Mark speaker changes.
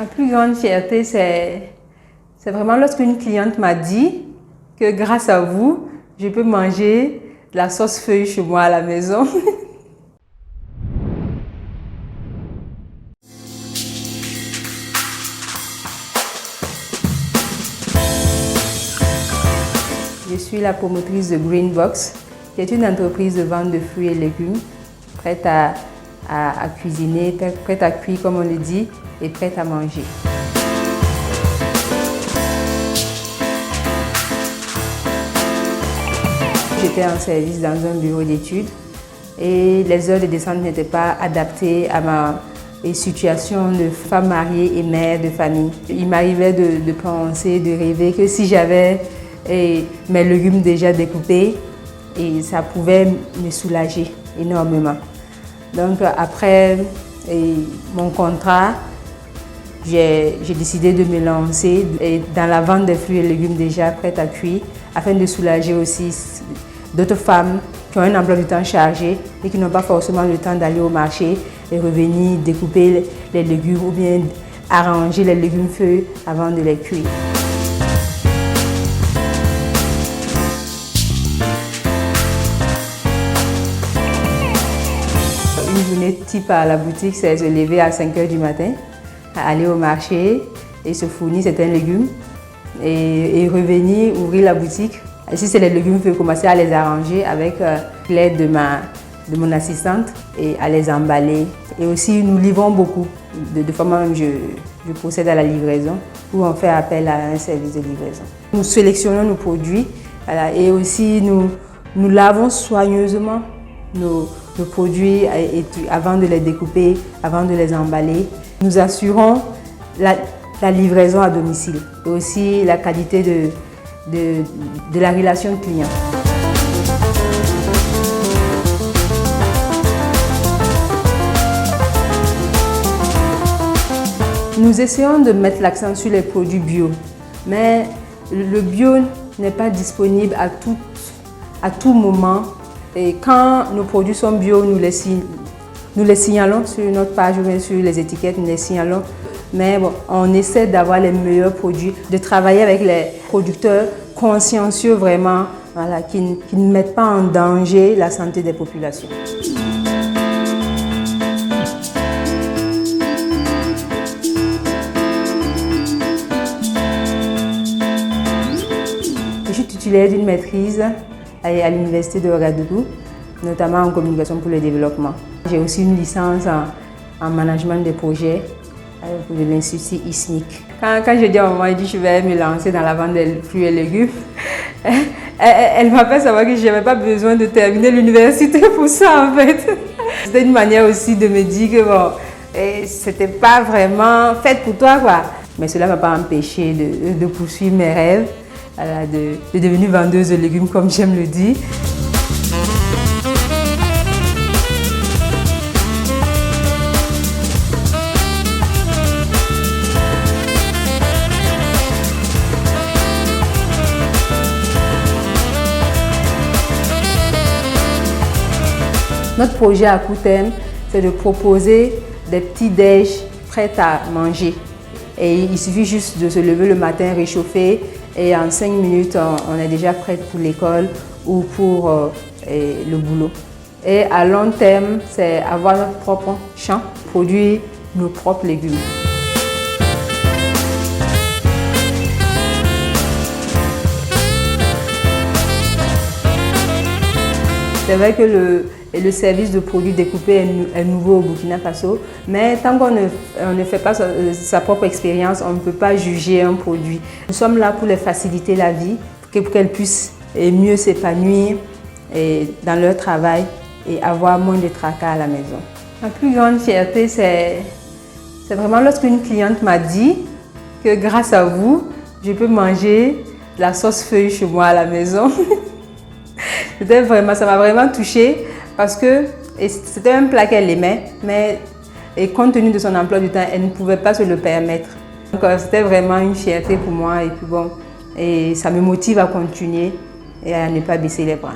Speaker 1: Ma plus grande fierté, c'est vraiment lorsqu'une cliente m'a dit que grâce à vous, je peux manger de la sauce feuille chez moi à la maison. Je suis la promotrice de Greenbox, qui est une entreprise de vente de fruits et légumes, prête à cuisiner, prête à cuire comme on le dit, et prête à manger. J'étais en service dans un bureau d'études et les heures de descente n'étaient pas adaptées à ma situation de femme mariée et mère de famille. Il m'arrivait de penser, de rêver que si j'avais mes légumes déjà découpés, et ça pouvait me soulager énormément. Donc après mon contrat, j'ai décidé de me lancer dans la vente des fruits et légumes déjà prêts à cuire afin de soulager aussi d'autres femmes qui ont un emploi du temps chargé et qui n'ont pas forcément le temps d'aller au marché et revenir découper les légumes ou bien arranger les légumes feuilles avant de les cuire. Une journée type à la boutique, c'est se lever à 5 h du matin, aller au marché et se fournir certains légumes et revenir ouvrir la boutique. Et si c'est les légumes, il faut commencer à les arranger avec l'aide de mon assistante et à les emballer. Et aussi, nous livrons beaucoup. De fois moi-même, je procède à la livraison ou on fait appel à un service de livraison. Nous sélectionnons nos produits et aussi nous lavons soigneusement nos produits avant de les découper, avant de les emballer. Nous assurons la livraison à domicile et aussi la qualité de la relation client. Nous essayons de mettre l'accent sur les produits bio, mais le bio n'est pas disponible à tout moment. Et quand nos produits sont bio, nous les signalons sur notre page ou bien sur les étiquettes, nous les signalons. Mais bon, on essaie d'avoir les meilleurs produits, de travailler avec les producteurs consciencieux vraiment, voilà, qui ne mettent pas en danger la santé des populations. Je suis titulaire d'une maîtrise à l'université de Ouagadougou, notamment en communication pour le développement. J'ai aussi une licence en management des projets de l'Institut ISNIC. Quand je dis à maman, elle dit je vais me lancer dans la vente des fruits et légumes, elle m'a fait savoir que je n'avais pas besoin de terminer l'université pour ça en fait. C'était une manière aussi de me dire que bon, c'était pas vraiment fait pour toi quoi. Mais cela ne m'a pas empêché de poursuivre mes rêves, de devenir vendeuse de légumes comme j'aime le dire. Notre projet à court terme, c'est de proposer des petits déj prêts à manger. Et il suffit juste de se lever le matin, réchauffer, et en 5 minutes, on est déjà prêt pour l'école ou pour le boulot. Et à long terme, c'est avoir notre propre champ, produire nos propres légumes. C'est vrai que le service de produits découpés est nouveau au Burkina Faso, mais tant qu'on ne fait pas sa propre expérience, on ne peut pas juger un produit. Nous sommes là pour les faciliter la vie, pour qu'elles puissent mieux s'épanouir dans leur travail et avoir moins de tracas à la maison. Ma plus grande fierté, c'est vraiment lorsqu'une cliente m'a dit que grâce à vous, je peux manger de la sauce feuille chez moi à la maison. Ça m'a vraiment touchée parce que c'était un plat qu'elle aimait, mais compte tenu de son emploi du temps, elle ne pouvait pas se le permettre. Donc c'était vraiment une fierté pour moi et puis bon, ça me motive à continuer et à ne pas baisser les bras.